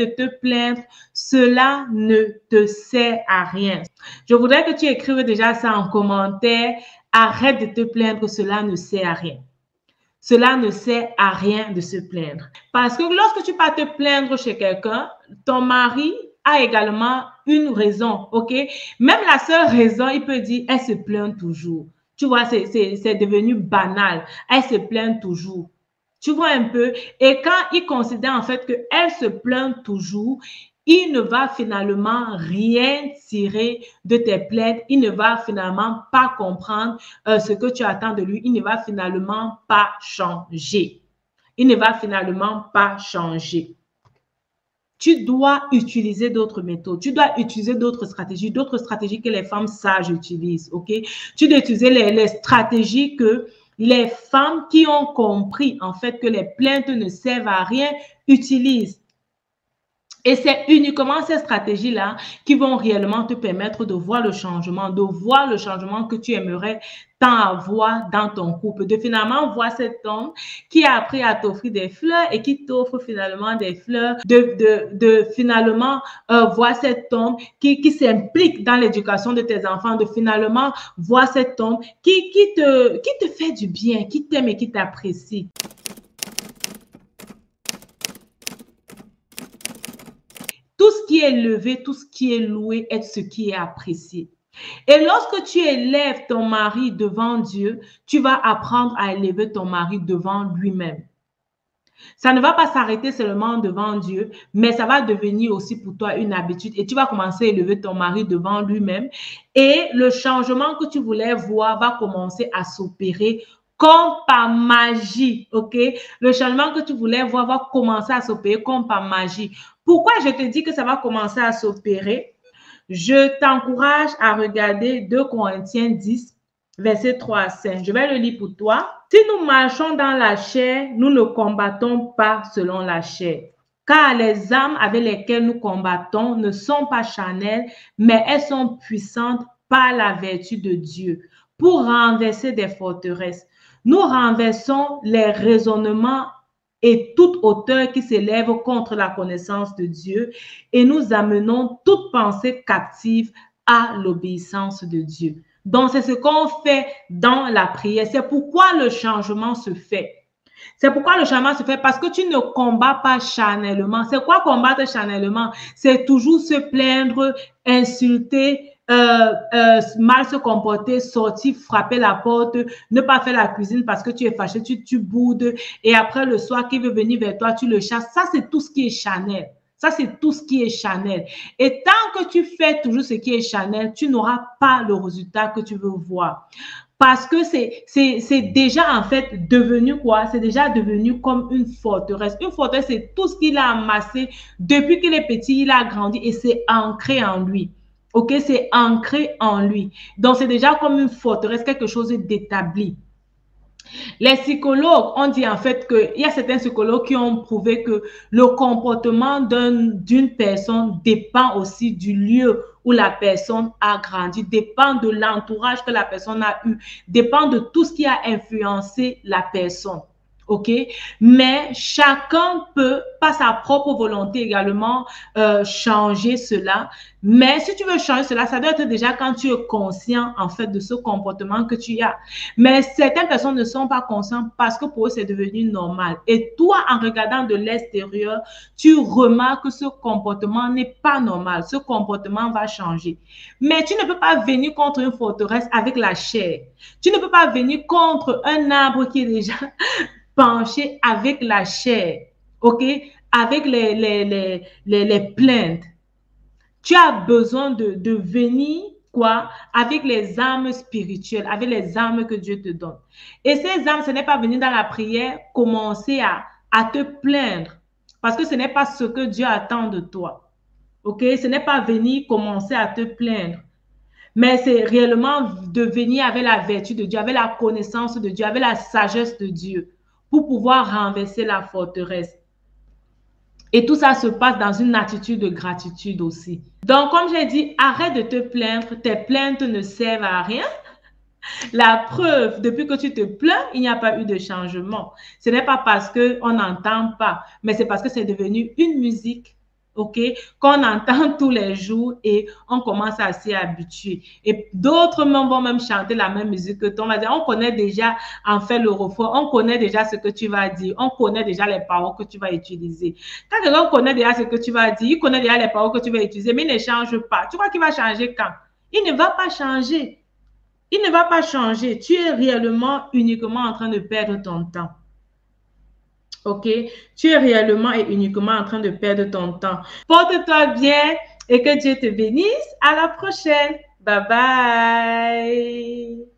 de te plaindre, cela ne te sert à rien. Je voudrais que tu écrives déjà ça en commentaire. Arrête de te plaindre, cela ne sert à rien. Cela ne sert à rien de se plaindre. Parce que lorsque tu vas te plaindre chez quelqu'un, ton mari a également une raison, ok? Même la seule raison, il peut dire, elle se plaint toujours. Tu vois, c'est devenu banal. Elle se plaint toujours. Tu vois un peu? Et quand il considère en fait qu'elle se plaint toujours, il ne va finalement rien tirer de tes plaintes. Il ne va finalement pas comprendre ce que tu attends de lui. Il ne va finalement pas changer. Il ne va finalement pas changer. Tu dois utiliser d'autres méthodes. Tu dois utiliser d'autres stratégies que les femmes sages utilisent. Ok? Tu dois utiliser les stratégies que les femmes qui ont compris en fait que les plaintes ne servent à rien utilisent. Et c'est uniquement ces stratégies-là qui vont réellement te permettre de voir le changement que tu aimerais tant avoir dans ton couple, de finalement voir cet homme qui a appris à t'offrir des fleurs et qui t'offre finalement des fleurs, de finalement voir cet homme qui s'implique dans l'éducation de tes enfants, de finalement voir cet homme qui te fait du bien, qui t'aime et qui t'apprécie. Tout ce qui est élevé, tout ce qui est loué est ce qui est apprécié. Et lorsque tu élèves ton mari devant Dieu, tu vas apprendre à élever ton mari devant lui-même. Ça ne va pas s'arrêter seulement devant Dieu, mais ça va devenir aussi pour toi une habitude et tu vas commencer à élever ton mari devant lui-même et le changement que tu voulais voir va commencer à s'opérer comme par magie, ok? Le changement que tu voulais voir va commencer à s'opérer comme par magie. Pourquoi je te dis que ça va commencer à s'opérer? Je t'encourage à regarder 2 Corinthiens 10, verset 3 à 5. Je vais le lire pour toi. Si nous marchons dans la chair, nous ne combattons pas selon la chair. Car les armes avec lesquelles nous combattons ne sont pas charnelles, mais elles sont puissantes par la vertu de Dieu pour renverser des forteresses. Nous renversons les raisonnements et toute hauteur qui s'élève contre la connaissance de Dieu et nous amenons toute pensée captive à l'obéissance de Dieu. Donc, c'est ce qu'on fait dans la prière. C'est pourquoi le changement se fait. C'est pourquoi le changement se fait parce que tu ne combats pas charnellement. C'est quoi combattre charnellement? C'est toujours se plaindre, insulter, mal se comporter, sortir, frapper la porte, ne pas faire la cuisine parce que tu es fâché, tu boudes et après le soir qui veut venir vers toi, tu le chasses. Ça, c'est tout ce qui est charnel. Ça, c'est tout ce qui est charnel. Et tant que tu fais toujours ce qui est charnel, tu n'auras pas le résultat que tu veux voir. Parce que c'est déjà en fait devenu quoi? C'est déjà devenu comme une forteresse. Une forteresse, c'est tout ce qu'il a amassé depuis qu'il est petit, il a grandi et c'est ancré en lui. Ok, c'est ancré en lui. Donc, c'est déjà comme une forteresse, quelque chose d'établi. Les psychologues ont dit en fait qu'il y a certains psychologues qui ont prouvé que le comportement d'une personne dépend aussi du lieu où la personne a grandi, dépend de l'entourage que la personne a eu, dépend de tout ce qui a influencé la personne. OK? Mais chacun peut, par sa propre volonté également, changer cela. Mais si tu veux changer cela, ça doit être déjà quand tu es conscient, en fait, de ce comportement que tu as. Mais certaines personnes ne sont pas conscientes parce que pour eux, c'est devenu normal. Et toi, en regardant de l'extérieur, tu remarques que ce comportement n'est pas normal. Ce comportement va changer. Mais tu ne peux pas venir contre une forteresse avec la chair. Tu ne peux pas venir contre un arbre qui est déjà penché avec la chair, ok, avec les plaintes. Tu as besoin de venir quoi, avec les armes spirituelles, avec les armes que Dieu te donne. Et ces armes, ce n'est pas venir dans la prière, commencer à te plaindre, parce que ce n'est pas ce que Dieu attend de toi. Ok, ce n'est pas venir commencer à te plaindre. Mais c'est réellement de venir avec la vertu de Dieu, avec la connaissance de Dieu, avec la sagesse de Dieu, pour pouvoir renverser la forteresse. Et tout ça se passe dans une attitude de gratitude aussi. Donc, comme j'ai dit, arrête de te plaindre. Tes plaintes ne servent à rien. La preuve, depuis que tu te plains, il n'y a pas eu de changement. Ce n'est pas parce qu'on n'entend pas, mais c'est parce que c'est devenu une musique. OK, qu'on entend tous les jours et on commence à s'y habituer. Et d'autres même vont même chanter la même musique que toi. On va dire, on connaît déjà en fait le refrain, on connaît déjà ce que tu vas dire, on connaît déjà les paroles que tu vas utiliser. Quand quelqu'un connaît déjà ce que tu vas dire, il connaît déjà les paroles que tu vas utiliser, mais il ne change pas. Tu crois qu'il va changer quand? Il ne va pas changer. Il ne va pas changer. Tu es réellement, uniquement en train de perdre ton temps. OK? Tu es réellement et uniquement en train de perdre ton temps. Porte-toi bien et que Dieu te bénisse. À la prochaine. Bye bye.